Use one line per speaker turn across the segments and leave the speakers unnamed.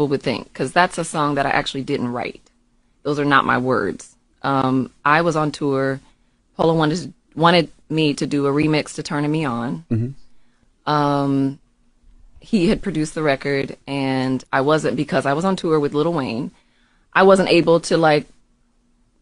people would think, because that's a song that I actually didn't write. Those are not my words. I was on tour. Polo wanted me to do a remix to Turning Me On. Mm-hmm. He had produced the record, and I wasn't, because I was on tour with Lil Wayne, I wasn't able to like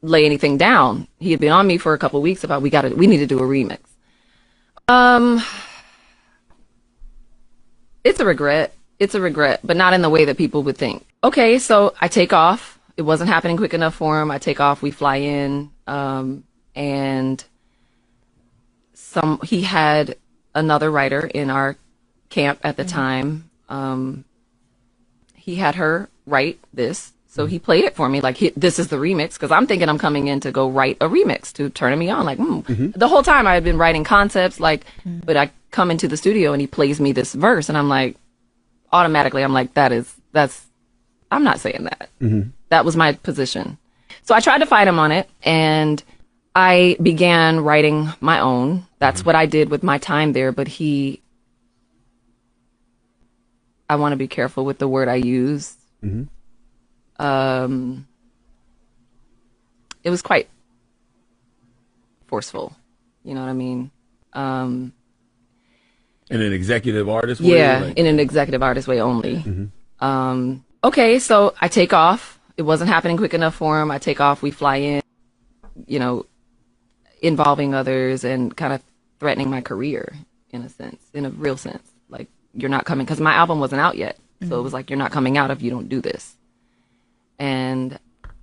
lay anything down. He had been on me for a couple of weeks about we need to do a remix. It's a regret. It's a regret, but not in the way that people would think. Okay, so I take off. It wasn't happening quick enough for him. I take off. We fly in, and he had another writer in our camp at the time. He had her write this, so he played it for me like this is the remix, because I'm thinking I'm coming in to go write a remix to Turning Me On. Like the whole time I had been writing concepts, like, but I come into the studio and he plays me this verse, and I'm like, automatically I'm like, I'm not saying that. That was my position. So I tried to fight him on it, and I began writing my own. That's what I did with my time there. But I want to be careful with the word I use. It was quite forceful. You know what I mean?
In an executive artist way?
Yeah, in an executive artist way only. Okay, so I take off. It wasn't happening quick enough for him. I take off. We fly in, involving others and kind of threatening my career in a sense, in a real sense. Like, you're not coming, because my album wasn't out yet. So it was like, you're not coming out if you don't do this. And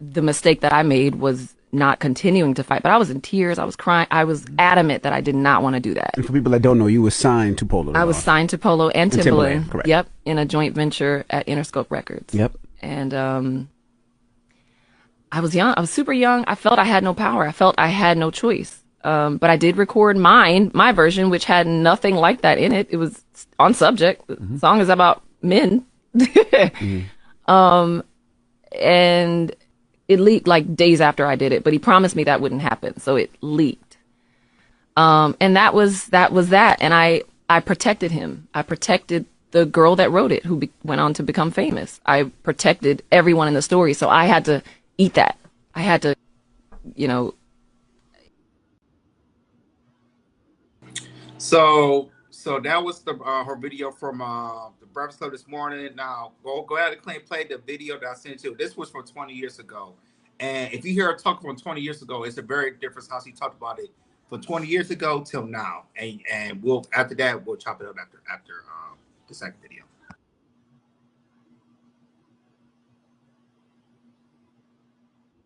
the mistake that I made was not continuing to fight. But I was in tears. I was crying. I was adamant that I did not want to do that.
And for people that don't know, you were signed to Polo.
I was signed to Polo and Timbaland.
Correct.
Yep, in a joint venture at Interscope Records.
Yep.
And I was young. I was super young. I felt I had no power. I felt I had no choice. But I did record my version, which had nothing like that in it. It was on subject. The song is about men. And it leaked like days after I did it, but he promised me that wouldn't happen. So it leaked. And that was that. And I protected him. I protected the girl that wrote it, who went on to become famous. I protected everyone in the story. So I had to eat that. I had to,
So that was her video from the Breakfast Club this morning. Now go ahead and play the video that I sent you. This was from 20 years ago, and if you hear her talk from 20 years ago, it's a very different how she talked about it from 20 years ago till now. And we'll after that we'll chop it up after the second video.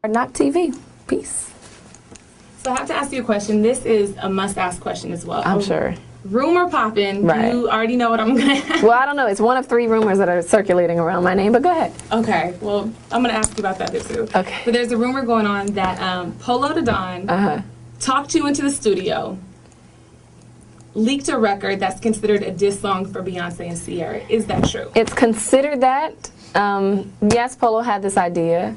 Not TV. Peace.
So I have to ask you a question. This is a must-ask question as well.
I'm sure.
Rumor popping.
Right.
You already know what I'm going to ask.
Well, I don't know. It's one of 3 rumors that are circulating around my name, but go ahead.
Okay. Well, I'm going to ask you about that too.
Okay.
But there's a rumor going on that Polo the Don talked you into the studio, leaked a record that's considered a diss song for Beyoncé and Sierra. Is that true?
It's considered that. Yes, Polo had this idea.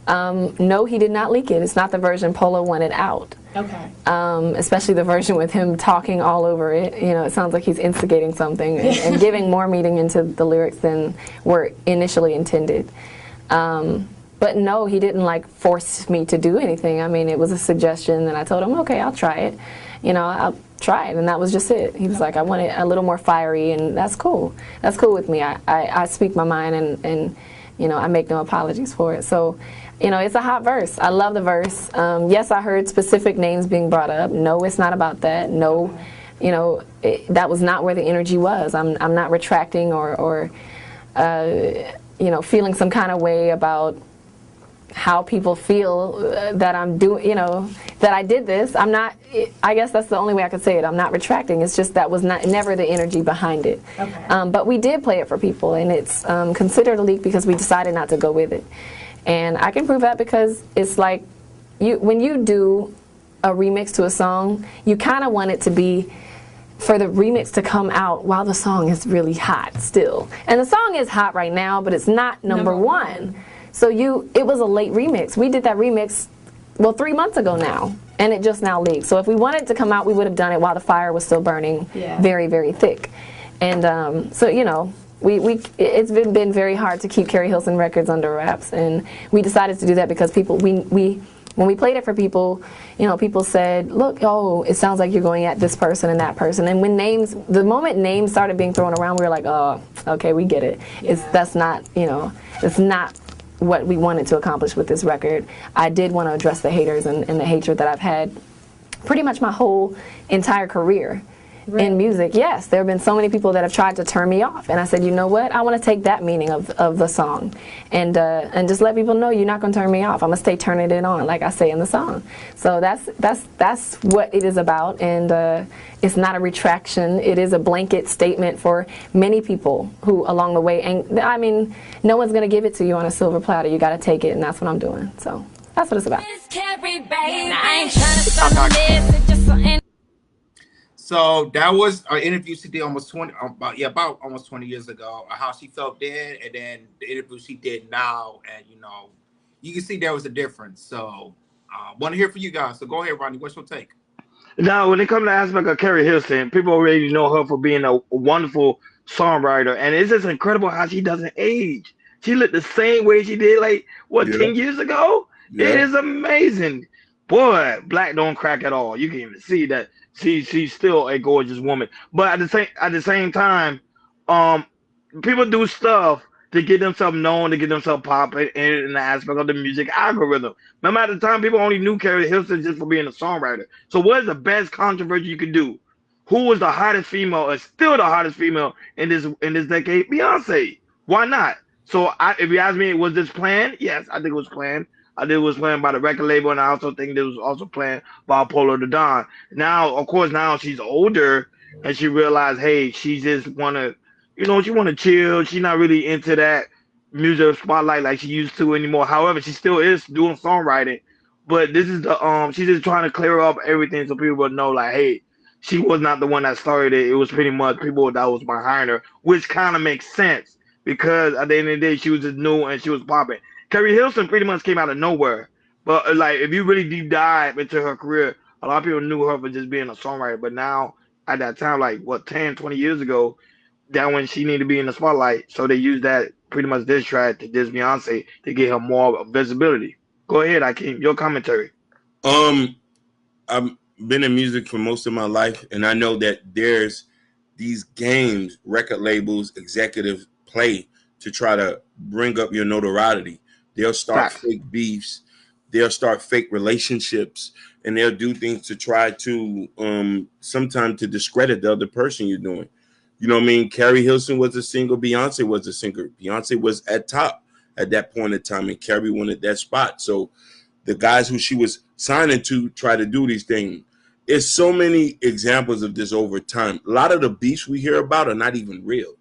No, he did not leak it. It's not the version Polo wanted out.
Okay.
Especially the version with him talking all over it. It sounds like he's instigating something and giving more meaning into the lyrics than were initially intended. But no, he didn't force me to do anything. I mean, it was a suggestion, and I told him, okay, I'll try it. I'll try it, and that was just it. He was like, I want it a little more fiery, and that's cool. That's cool with me. I speak my mind, and I make no apologies for it. So, it's a hot verse. I love the verse. Yes, I heard specific names being brought up. No, it's not about that. No, that was not where the energy was. I'm not retracting or feeling some kind of way about how people feel that I'm doing, that I did this. I'm not, I guess that's the only way I could say it. I'm not retracting. It's just that was never the energy behind it.
Okay.
But we did play it for people, and it's considered a leak because we decided not to go with it. And I can prove that because it's like, when you do a remix to a song, you kind of want it to be for the remix to come out while the song is really hot still. And the song is hot right now, but it's not number one. So it was a late remix. We did that remix, 3 months ago now, and it just now leaked. So if we wanted it to come out, we would have done it while the fire was still burning very, very thick. And so, it's been very hard to keep Keri Hilson records under wraps, and we decided to do that because people when we played it for people, you know, people said, look, oh, it sounds like you're going at this person and that person. And when the moment names started being thrown around, we were like, oh, okay, we get it. That's not, you know, it's not what we wanted to accomplish with this record. I did want to address the haters and the hatred that I've had pretty much my whole entire career. In music, yes, there have been so many people that have tried to turn me off, and I said, you know what? I want to take that meaning of the song, and just let people know you're not going to turn me off. I'm gonna stay turning it on, like I say in the song. So that's what it is about, and it's not a retraction. It is a blanket statement for many people who along the way. And I mean, no one's gonna give it to you on a silver platter. You got to take it, and that's what I'm doing. So that's what it's about.
So that was an interview she did about almost 20 years ago. How she felt then, and then the interview she did now, and you know, you can see there was a difference. So, want to hear from you guys. So go ahead, Ronnie. What's your take?
Now, when it comes to the aspect of Keri Hilson, people already know her for being a wonderful songwriter, and it's just incredible how she doesn't age. She looked the same way she did, like, what, 10 years ago? Yeah. It is amazing. Boy, black don't crack at all. You can even see that she's still a gorgeous woman. But at the same time, people do stuff to get themselves known, to get themselves popping in the aspect of the music algorithm. Remember at the time, people only knew Keri Hilson just for being a songwriter. So what is the best controversy you could do? Who was the hottest female, or still the hottest female in this decade? Beyoncé. Why not? So if you ask me, was this planned? Yes, I think it was planned. I think it was planned by the record label, and I also think it was also planned by Polo the Don. Now, of course, now she's older, and she realized, hey, she just wanna, she wanna chill. She's not really into that music spotlight like she used to anymore. However, she still is doing songwriting, but this is she's just trying to clear up everything so people will know, like, hey, she was not the one that started it. It was pretty much people that was behind her, which kind of makes sense because at the end of the day, she was just new and she was popping. Keri Hilson pretty much came out of nowhere. But like, if you really deep dive into her career, a lot of people knew her for just being a songwriter. But now, at that time, like, 10, 20 years ago, that when she needed to be in the spotlight. So they used that pretty much diss track to diss Beyonce to get her more visibility. Go ahead, Akeem, your commentary.
I've been in music for most of my life, and I know that there's these games record labels, executives play to try to bring up your notoriety. They'll start fake beefs, they'll start fake relationships, and they'll do things to try to sometimes to discredit the other person you're doing. You know what I mean? Keri Hilson was a single, Beyonce was a singer. Beyonce was at top at that point in time, and Keri wanted that spot. So the guys who she was signing to try to do these things. There's so many examples of this over time. A lot of the beefs we hear about are not even real.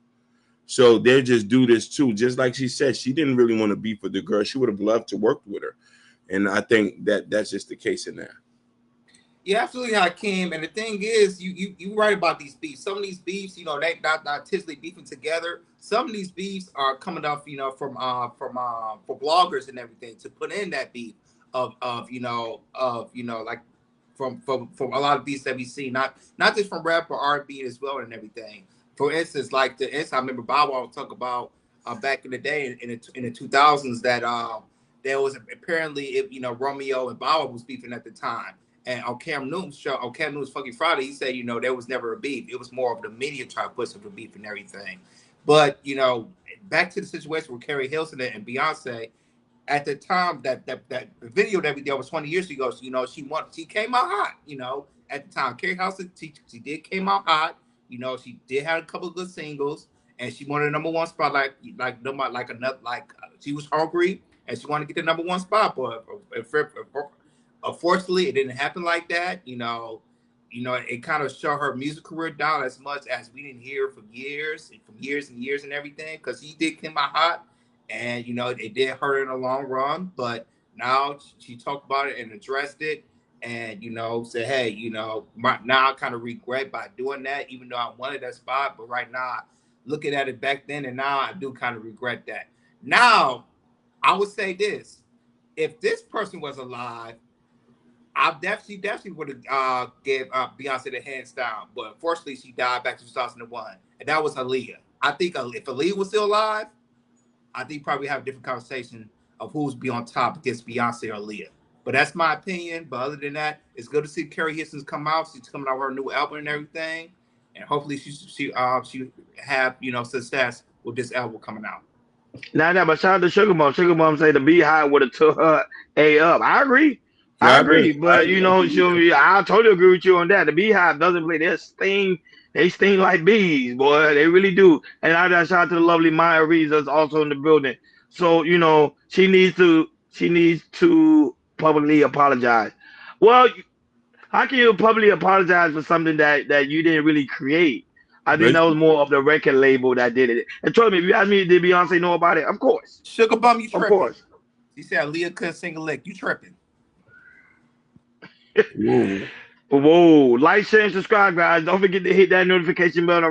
So they just do this too. Just like she said, she didn't really want to beef with the girl. She would have loved to work with her. And I think that's just the case in there.
Yeah, absolutely, Hakeem. And the thing is, you right about these beefs. Some of these beefs, they not typically beefing together. Some of these beefs are coming off, from for bloggers and everything to put in that beef of like from a lot of beefs that we see, not just from rap or R&B as well and everything. For instance, like I remember Bob was talk about back in the day in the 2000s that there was apparently Romeo and Bob was beefing at the time. And on Cam Newton's Fucking Friday, he said, there was never a beef. It was more of the media trying to push up the beef and everything. But, back to the situation with Keri Hilson and Beyonce, at the time that the video that we did was 20 years ago, she came out hot, at the time. Keri Hilson, she did came out hot. She did have a couple of good singles, and she wanted the #1 spot, she was hungry, and she wanted to get the #1 spot. But unfortunately, it didn't happen like that. It kind of shut her music career down as much as we didn't hear from years and years and everything, because she did come out hot, and it did hurt her in the long run. But now she talked about it and addressed it. And, said, hey, now I kind of regret by doing that, even though I wanted that spot. But right now, looking at it back then and now, I do kind of regret that. Now, I would say this. If this person was alive, I definitely would have gave Beyonce the hands down. But unfortunately, she died back in 2001. And that was Aaliyah. I think if Aaliyah was still alive, I think probably have a different conversation of who's be on top against Beyonce or Aaliyah. But that's my opinion. But other than that, it's good to see Keri Hilson's come out. She's coming out with her new album and everything, and hopefully she have success with this album coming out.
But shout out to Sugar Mom. Sugar Mom say the Beehive would have took her A up. I agree.
Yeah,
I agree. But I totally agree with you on that. The Beehive doesn't play their sting. They sting like bees, boy. They really do. And I shout out to the lovely Maya Reeves that's also in the building. So, she needs to publicly apologize. Well, how can you publicly apologize for something that you didn't really create? I think that was more of the record label that did it. And trust me, if you ask me, did Beyonce know about it? Of course.
Sugar Bum, you tripping.
Of course.
He said Aaliyah couldn't sing a lick. You tripping.
Whoa. Like, share, and subscribe, guys. Don't forget to hit that notification bell.